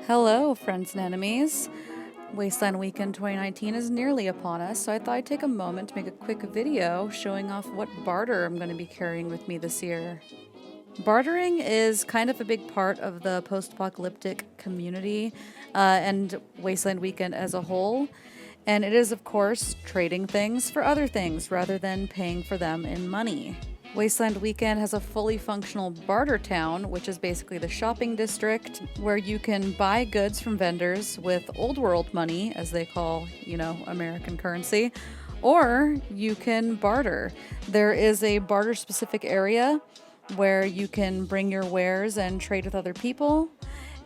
Hello, friends and enemies. Wasteland Weekend 2019 is nearly upon us, so I thought I'd take a moment to make a quick video showing off what barter I'm going to be carrying with me this year. Bartering is kind of a big part of the post-apocalyptic community and Wasteland Weekend as a whole, and it is, of course, trading things for other things rather than paying for them in money. Wasteland Weekend has a fully functional barter town, which is basically the shopping district where you can buy goods from vendors with old world money, as they call, American currency, or you can barter. There is a barter specific area where you can bring your wares and trade with other people.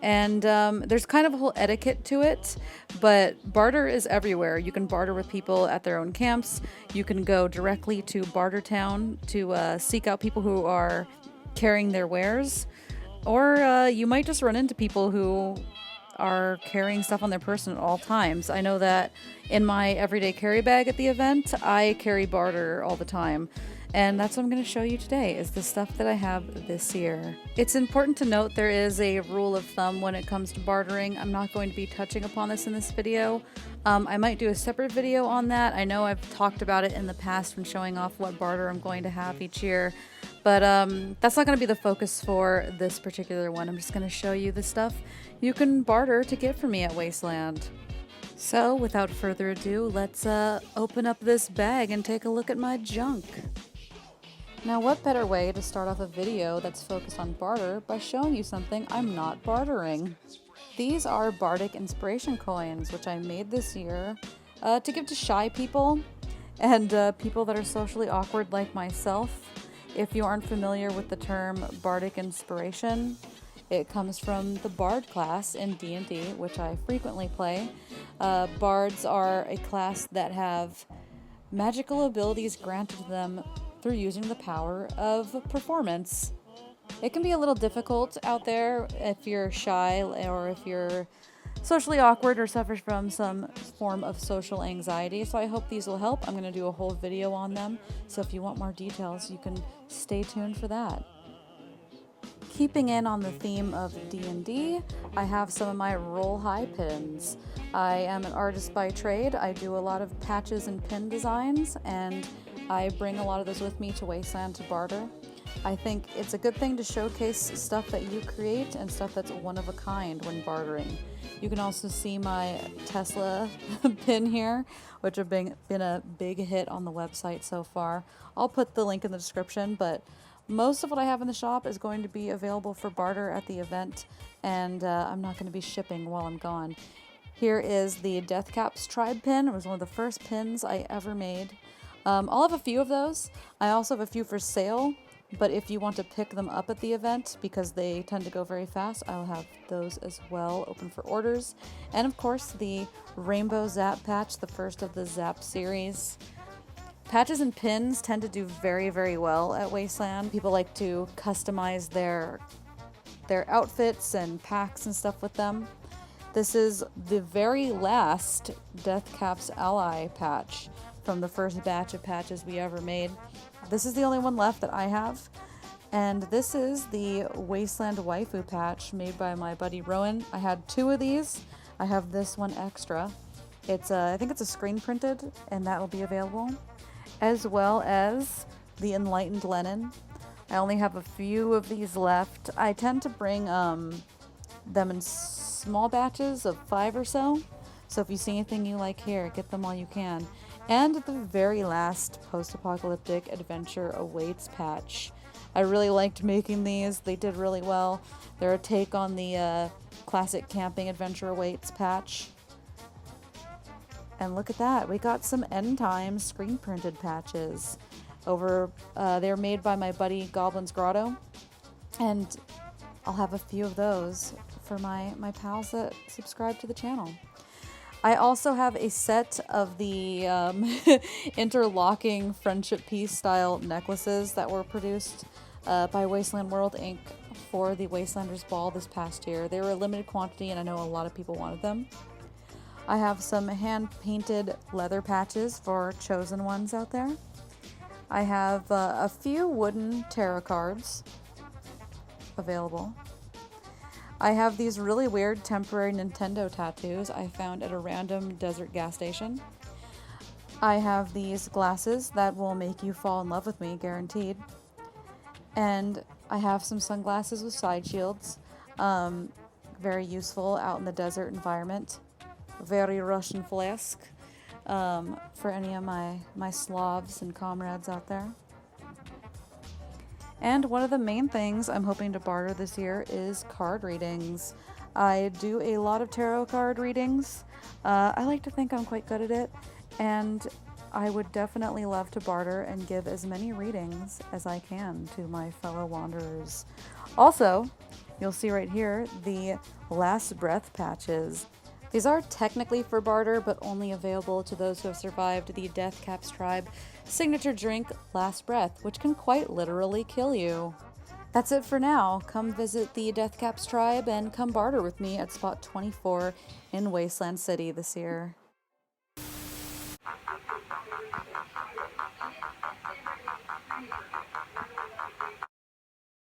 And there's kind of a whole etiquette to it, but barter is everywhere. You can barter with people at their own camps. You can go directly to Barter Town to seek out people who are carrying their wares. Or you might just run into people who are carrying stuff on their person at all times. I know that in my everyday carry bag at the event, I carry barter all the time. And that's what I'm going to show you today, is the stuff that I have this year. It's important to note there is a rule of thumb when it comes to bartering. I'm not going to be touching upon this in this video. I might do a separate video on that. I know I've talked about it in the past when showing off what barter I'm going to have each year. But that's not going to be the focus for this particular one. I'm just going to show you the stuff you can barter to get from me at Wasteland. So without further ado, let's open up this bag and take a look at my junk. Now, what better way to start off a video that's focused on barter by showing you something I'm not bartering? These are Bardic inspiration coins, which I made this year to give to shy people and people that are socially awkward like myself. If you aren't familiar with the term Bardic inspiration, it comes from the Bard class in D&D, which I frequently play. Bards are a class that have magical abilities granted to them through using the power of performance. It can be a little difficult out there if you're shy or if you're socially awkward or suffers from some form of social anxiety, so I hope these will help. I'm going to do a whole video on them, so if you want more details, you can stay tuned for that. Keeping in on the theme of D&D, I have some of my roll high pins. I am an artist by trade. I do a lot of patches and pin designs, and I bring a lot of those with me to Wasteland to barter. I think it's a good thing to showcase stuff that you create and stuff that's one of a kind when bartering. You can also see my Tesla pin here, which have been a big hit on the website so far. I'll put the link in the description, but most of what I have in the shop is going to be available for barter at the event, and I'm not going to be shipping while I'm gone. Here is the Death Caps Tribe pin. It was one of the first pins I ever made. I'll have a few of those. I also have a few for sale, but if you want to pick them up at the event, because they tend to go very fast, I'll have those as well open for orders. And of course, the Rainbow Zap patch, the first of the Zap series. Patches and pins tend to do very, very well at Wasteland. People like to customize their outfits and packs and stuff with them. This is the very last Death Caps Ally patch from the first batch of patches we ever made. This is the only one left that I have. And this is the Wasteland Waifu patch made by my buddy Rowan. I had two of these. I have this one extra. It's I think it's a screen printed, and that will be available. As well as the Enlightened Lenin. I only have a few of these left. I tend to bring them in small batches of 5 or so. So if you see anything you like here, get them while you can. And the very last post-apocalyptic adventure awaits patch. I really liked making these. They did really well. They're a take on the classic camping adventure awaits patch. And look at that, we got some end time screen printed patches. They're made by my buddy Goblin's Grotto. And I'll have a few of those for my pals that subscribe to the channel. I also have a set of the interlocking Friendship Piece style necklaces that were produced by Wasteland World Inc. for the Wastelanders Ball this past year. They were a limited quantity, and I know a lot of people wanted them. I have some hand-painted leather patches for chosen ones out there. I have a few wooden tarot cards available. I have these really weird temporary Nintendo tattoos I found at a random desert gas station. I have these glasses that will make you fall in love with me, guaranteed. And I have some sunglasses with side shields. Very useful out in the desert environment. Very Russian flask for any of my Slavs and comrades out there. And one of the main things I'm hoping to barter this year is card readings. I do a lot of tarot card readings. I like to think I'm quite good at it, and I would definitely love to barter and give as many readings as I can to my fellow wanderers. Also, you'll see right here the last breath patches. These are technically for barter, but only available to those who have survived the Death Caps tribe signature drink, Last Breath, which can quite literally kill you. That's it for now. Come visit the Death Caps tribe and come barter with me at Spot 24 in Wasteland City this year.